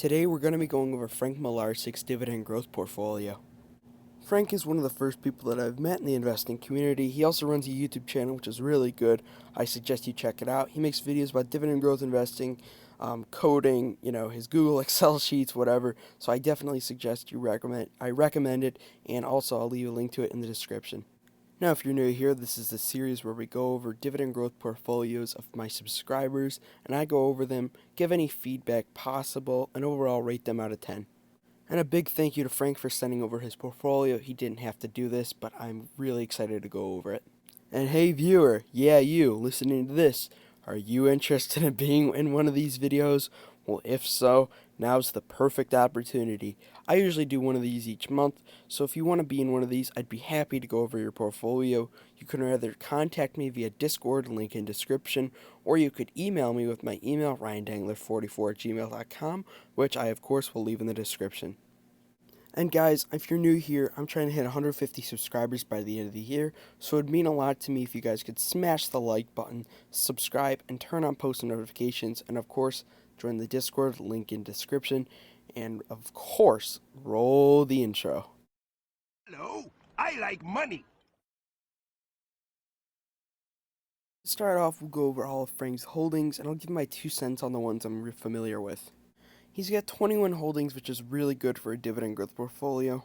Today we're going to be going over Frank Mularcik's Dividend Growth portfolio. Frank is one of the first people that I've met in the investing community. He also runs a YouTube channel which is really good. I suggest you check it out. He makes videos about dividend growth investing, coding, his Google Excel sheets, whatever. So I definitely suggest I recommend it, and also I'll leave a link to it in the description. Now, if you're new here, this is the series where we go over dividend growth portfolios of my subscribers, and I go over them, give any feedback possible, and overall rate them out of 10. And a big thank you to Frank for sending over his portfolio. He didn't have to do this, but I'm really excited to go over it. And hey viewer, yeah you, listening to this, are you interested in being in one of these videos? Well, if so, now's the perfect opportunity. I usually do one of these each month, so if you want to be in one of these, I'd be happy to go over your portfolio. You can either contact me via Discord, link in description, or you could email me with my email, ryandangler44@gmail.com, which I of course will leave in the description. And guys, if you're new here, I'm trying to hit 150 subscribers by the end of the year, so it'd mean a lot to me if you guys could smash the like button, subscribe, and turn on post notifications, and of course, join the Discord, link in description, and of course, roll the intro. Hello, I like money. To start off, we'll go over all of Frank's holdings, and I'll give my 2 cents on the ones I'm familiar with. He's got 21 holdings, which is really good for a dividend growth portfolio.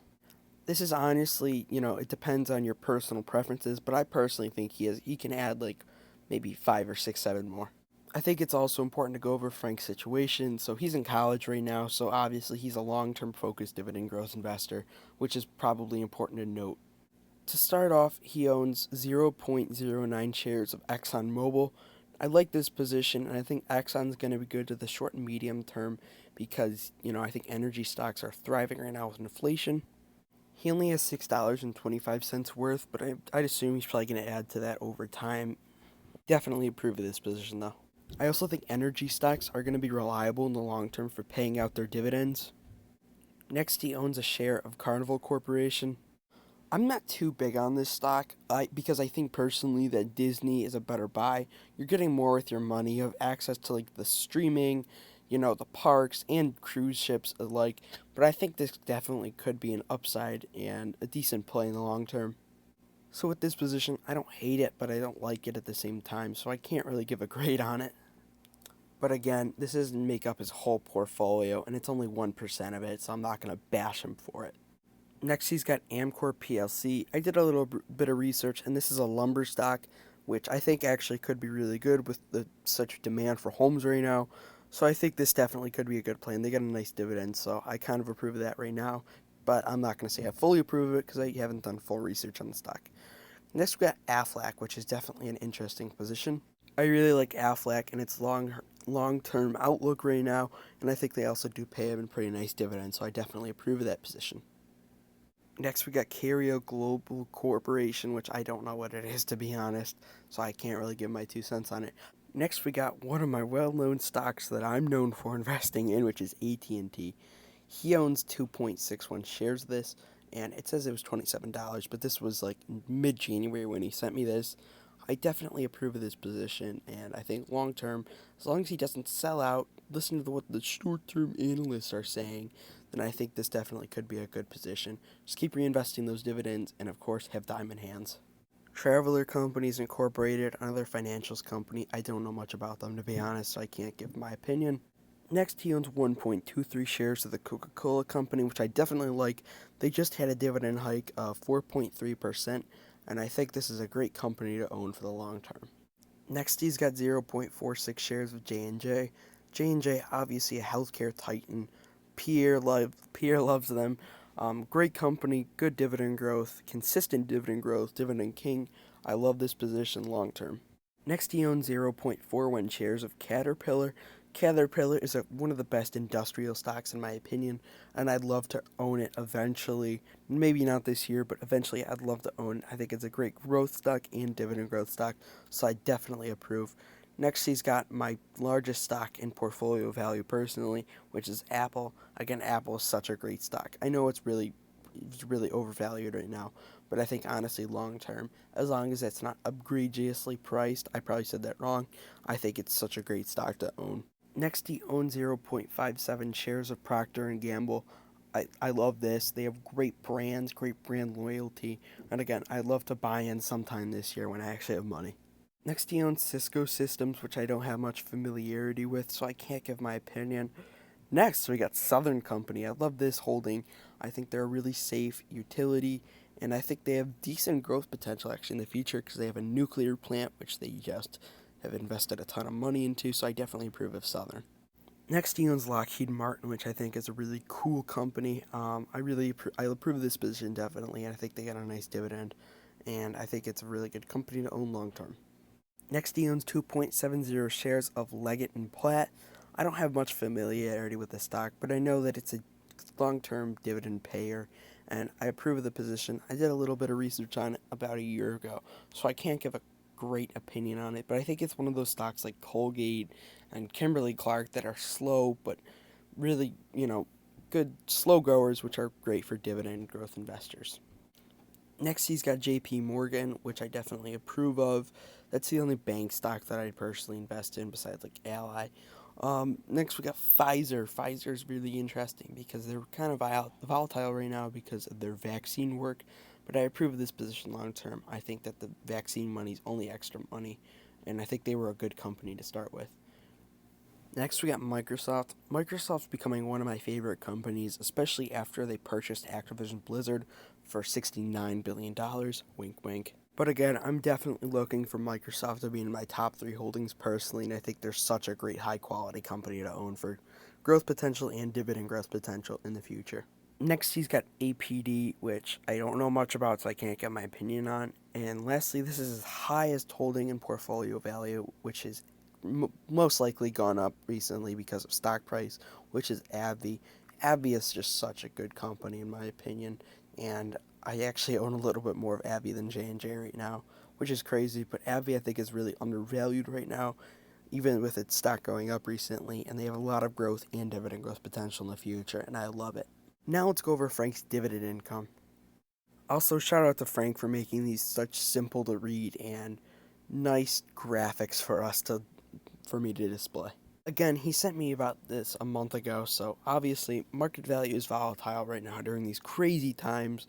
This is honestly, it depends on your personal preferences, but I personally think he can add like maybe 5 or 6, 7 more. I think it's also important to go over Frank's situation. So he's in college right now, so obviously he's a long-term focused dividend growth investor, which is probably important to note. To start off, he owns 0.09 shares of ExxonMobil. I like this position, and I think Exxon's going to be good to the short and medium term because, I think energy stocks are thriving right now with inflation. He only has $6.25 worth, but I'd assume he's probably going to add to that over time. Definitely approve of this position, though. I also think energy stocks are going to be reliable in the long term for paying out their dividends. Next, he owns a share of Carnival Corporation. I'm not too big on this stock because I think personally that Disney is a better buy. You're getting more with your money. You have access to like the streaming, the parks and cruise ships alike. But I think this definitely could be an upside and a decent play in the long term. So with this position, I don't hate it, but I don't like it at the same time. So I can't really give a grade on it. But again, this doesn't make up his whole portfolio, and it's only 1% of it, so I'm not going to bash him for it. Next, he's got Amcor PLC. I did a little bit of research, and this is a lumber stock, which I think actually could be really good with such demand for homes right now. So I think this definitely could be a good play, and they get a nice dividend, so I kind of approve of that right now. But I'm not going to say I fully approve of it because I haven't done full research on the stock. Next, we got Aflac, which is definitely an interesting position. I really like Aflac and its long-term outlook right now, and I think they also do pay him a pretty nice dividend, so I definitely approve of that position. Next, we got Carrier Global Corporation, which I don't know what it is, to be honest, so I can't really give my 2 cents on it. Next, we got one of my well-known stocks that I'm known for investing in, which is AT&T. He owns 2.61 shares of this, and it says it was $27, but this was like mid-January when he sent me this. I definitely approve of this position, and I think long-term, as long as he doesn't sell out, listen to what the short-term analysts are saying, then I think this definitely could be a good position. Just keep reinvesting those dividends, and of course, have diamond hands. Traveler Companies Incorporated, another financials company. I don't know much about them, to be honest, so I can't give my opinion. Next, he owns 1.23 shares of the Coca-Cola Company, which I definitely like. They just had a dividend hike of 4.3%, and I think this is a great company to own for the long term. Next, he's got 0.46 shares of J&J. J&J, obviously a healthcare titan. Pierre loves them. Great company, good dividend growth, consistent dividend growth, dividend king. I love this position long term. Next, he owns 0.41 shares of Caterpillar. Caterpillar is one of the best industrial stocks in my opinion, and I'd love to own it eventually. Maybe not this year, but eventually I'd love to own it. I think it's a great growth stock and dividend growth stock, so I definitely approve. Next, he's got my largest stock in portfolio value personally, which is Apple. Again, Apple is such a great stock. I know it's really overvalued right now, but I think honestly long term, as long as it's not egregiously priced, I probably said that wrong, I think it's such a great stock to own. Next, he owns 0.57 shares of Procter and Gamble. I love this. They have great brands, great brand loyalty. And again, I'd love to buy in sometime this year when I actually have money. Next, he owns Cisco Systems, which I don't have much familiarity with, so I can't give my opinion. Next, we got Southern Company. I love this holding. I think they're a really safe utility, and I think they have decent growth potential actually in the future because they have a nuclear plant, which they just have invested a ton of money into, so I definitely approve of Southern. Next, he owns Lockheed Martin, which I think is a really cool company. I approve of this position definitely, and I think they got a nice dividend, and I think it's a really good company to own long term. Next, he owns 2.70 shares of Leggett and Platt. I don't have much familiarity with the stock, but I know that it's a long-term dividend payer, and I approve of the position. I did a little bit of research on it about a year ago, so I can't give a great opinion on it, but I think it's one of those stocks like Colgate and Kimberly-Clark that are slow, but really, good slow growers, which are great for dividend growth investors. Next, he's got JP Morgan, which I definitely approve of. That's the only bank stock that I'd personally invest in besides like Ally. Next, we got Pfizer. Pfizer is really interesting because they're kind of volatile right now because of their vaccine work, but I approve of this position long term. I think that the vaccine money is only extra money, and I think they were a good company to start with. Next, we got Microsoft. Microsoft's becoming one of my favorite companies, especially after they purchased Activision Blizzard for $69 billion. Wink, wink. But again, I'm definitely looking for Microsoft to be in my top three holdings personally, and I think they're such a great high quality company to own for growth potential and dividend growth potential in the future. Next, he's got APD, which I don't know much about, so I can't get my opinion on. And lastly, this is his highest holding in portfolio value, which is most likely gone up recently because of stock price, which is AbbVie. AbbVie is just such a good company in my opinion, and I actually own a little bit more of AbbVie than J&J right now, which is crazy, but AbbVie I think is really undervalued right now, even with its stock going up recently, and they have a lot of growth and dividend growth potential in the future, and I love it. Now let's go over Frank's dividend income. Also, shout out to Frank for making these such simple to read and nice graphics for me to display. Again, he sent me about this a month ago, so obviously market value is volatile right now during these crazy times.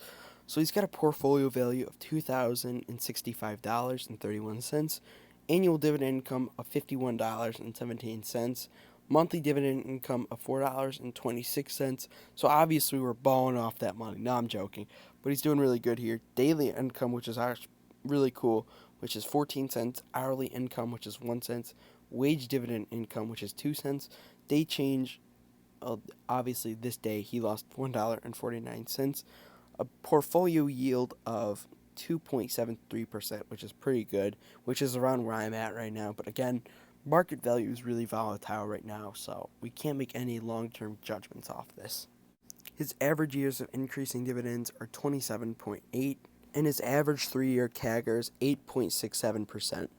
So he's got a portfolio value of $2,065.31, annual dividend income of $51.17, monthly dividend income of $4.26. So obviously we're balling off that money. No, I'm joking, but he's doing really good here. Daily income, which is actually really cool, which is 14 cents. Hourly income, which is 1 cent. Wage dividend income, which is 2 cents. Day change, obviously this day he lost $1.49. A portfolio yield of 2.73%, which is pretty good, which is around where I'm at right now. But again, market value is really volatile right now, so we can't make any long-term judgments off this. His average years of increasing dividends are 27.8, and his average 3-year CAGR is 8.67%.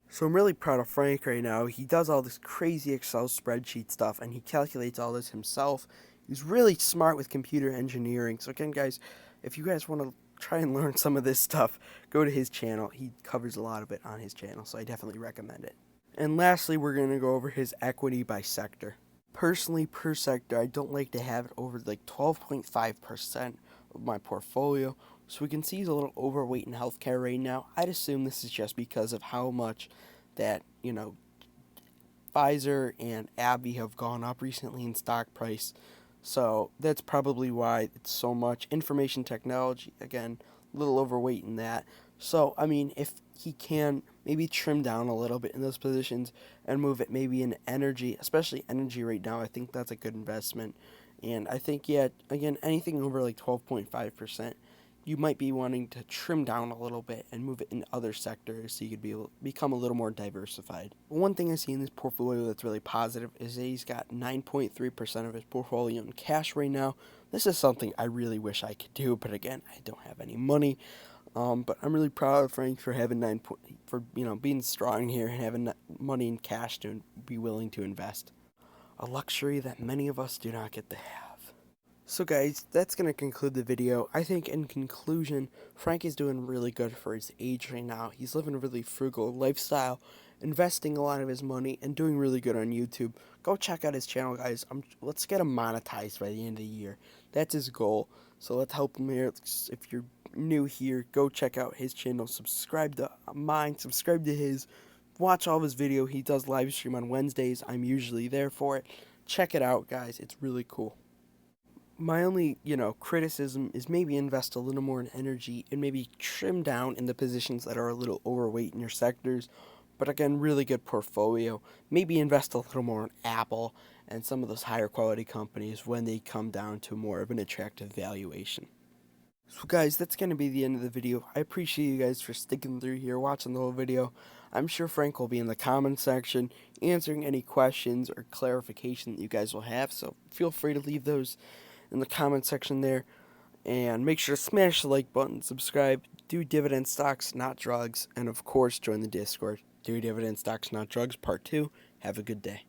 So I'm really proud of Frank right now. He does all this crazy Excel spreadsheet stuff, and he calculates all this himself. He's really smart with computer engineering. So again, guys, if you guys want to try and learn some of this stuff, go to his channel. He covers a lot of it on his channel, so I definitely recommend it. And lastly, we're going to go over his equity by sector. Personally, per sector, I don't like to have it over like 12.5% of my portfolio. So we can see he's a little overweight in healthcare right now. I'd assume this is just because of how much that, Pfizer and AbbVie have gone up recently in stock price. So that's probably why it's so much. Information technology, again, a little overweight in that. So, I mean, if he can maybe trim down a little bit in those positions and move it maybe in energy, especially energy right now, I think that's a good investment. And I think, yeah, again, anything over like 12.5%, you might be wanting to trim down a little bit and move it in other sectors so you could become a little more diversified. One thing I see in this portfolio that's really positive is that he's got 9.3% of his portfolio in cash right now. This is something I really wish I could do, but again, I don't have any money. But I'm really proud of Frank for having being strong here and having money in cash to be willing to invest. A luxury that many of us do not get to have. So guys, that's going to conclude the video. I think in conclusion, Frank is doing really good for his age right now. He's living a really frugal lifestyle, investing a lot of his money, and doing really good on YouTube. Go check out his channel, guys. Let's get him monetized by the end of the year. That's his goal. So let's help him here. If you're new here, go check out his channel. Subscribe to mine. Subscribe to his. Watch all of his video. He does live stream on Wednesdays. I'm usually there for it. Check it out, guys. It's really cool. My only, criticism is maybe invest a little more in energy and maybe trim down in the positions that are a little overweight in your sectors. But again, really good portfolio. Maybe invest a little more in Apple and some of those higher quality companies when they come down to more of an attractive valuation. So guys, that's going to be the end of the video. I appreciate you guys for sticking through here, watching the whole video. I'm sure Frank will be in the comment section answering any questions or clarification that you guys will have. So feel free to leave those in the comment section there. And make sure to smash the like button, subscribe, do dividend stocks, not drugs, and of course join the Discord. Do dividend stocks, not drugs, part 2. Have a good day.